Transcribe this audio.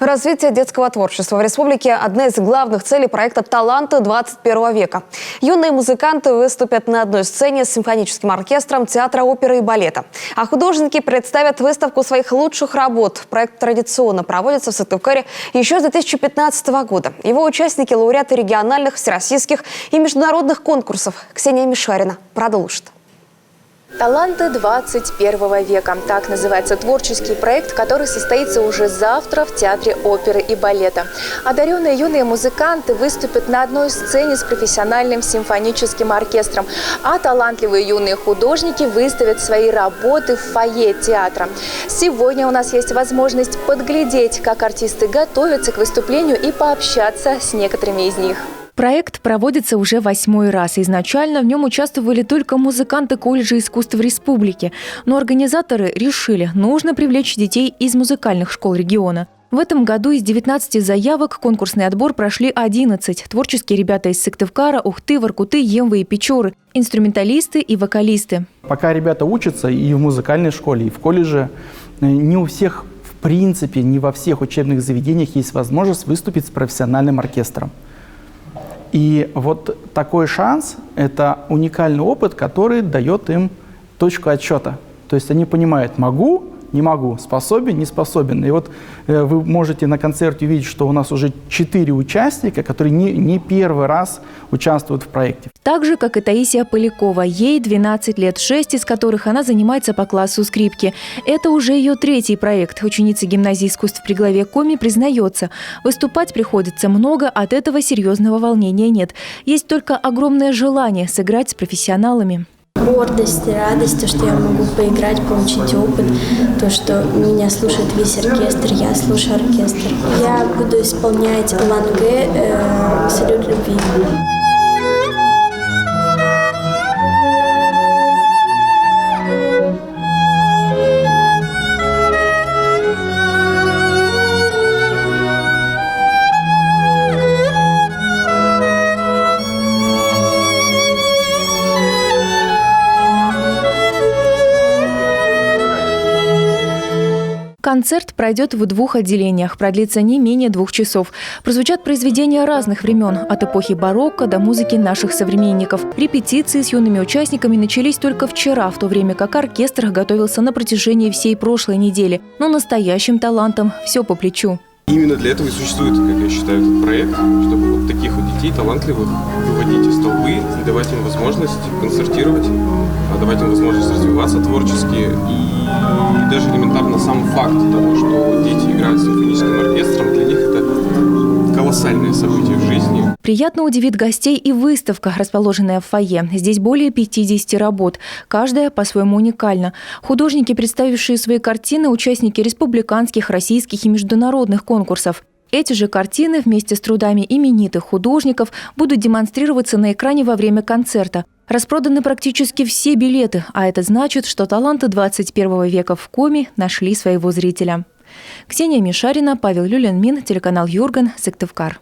Развитие детского творчества в республике – одна из главных целей проекта «Таланты 21 века». Юные музыканты выступят на одной сцене с симфоническим оркестром театра оперы и балета. А художники представят выставку своих лучших работ. Проект традиционно проводится в Сыктывкаре еще с 2015 года. Его участники – лауреаты региональных, всероссийских и международных конкурсов. Ксения Мишарина продолжит. «Таланты 21 века» – так называется творческий проект, который состоится уже завтра в Театре оперы и балета. Одаренные юные музыканты выступят на одной сцене с профессиональным симфоническим оркестром, а талантливые юные художники выставят свои работы в фойе театра. Сегодня у нас есть возможность подглядеть, как артисты готовятся к выступлению и пообщаться с некоторыми из них. Проект проводится уже 8-й раз. Изначально в нем участвовали только музыканты колледжа искусств республики. Но организаторы решили, нужно привлечь детей из музыкальных школ региона. В этом году из 19 заявок конкурсный отбор прошли 11. Творческие ребята из Сыктывкара, Ухты, Воркуты, Емвы и Печоры, инструменталисты и вокалисты. Пока ребята учатся и в музыкальной школе, и в колледже, не у всех, в принципе, не во всех учебных заведениях есть возможность выступить с профессиональным оркестром. И вот такой шанс – это уникальный опыт, который дает им точку отсчета. То есть они понимают: могу, не могу, способен, не способен. И вот вы можете на концерте увидеть, что у нас уже 4 участника, которые не первый раз участвуют в проекте. Так же, как и Таисия Полякова. Ей 12 лет, 6 из которых она занимается по классу скрипки. Это уже ее 3-й проект. Ученица гимназии искусств при главе Коми признается, выступать приходится много, от этого серьезного волнения нет. Есть только огромное желание сыграть с профессионалами. Гордость, радость, то, что я могу поиграть, получить опыт, то, что меня слушает весь оркестр, я слушаю оркестр. Я буду исполнять ланге «Салют любви». Концерт пройдет в 2 отделениях, продлится не менее 2 часов. Прозвучат произведения разных времен, от эпохи барокко до музыки наших современников. Репетиции с юными участниками начались только вчера, в то время как оркестр готовился на протяжении всей прошлой недели. Но настоящим талантам все по плечу. Именно для этого и существует, как я считаю, этот проект, чтобы вот таких вот детей талантливых выводить из толпы и давать им возможность концертировать, давать им возможность развиваться творчески. И даже элементарно сам факт того, что дети играют с симфоническим оркестром, для них это колоссальное событие в жизни. Приятно удивит гостей и выставка, расположенная в фойе. Здесь более 50 работ, каждая по-своему уникальна. Художники, представившие свои картины, участники республиканских, российских и международных конкурсов. Эти же картины вместе с трудами именитых художников будут демонстрироваться на экране во время концерта. Распроданы практически все билеты, а это значит, что таланты 21 века в Коми нашли своего зрителя. Ксения Мишарина, Павел Люленмин, телеканал Юрган, Сыктывкар.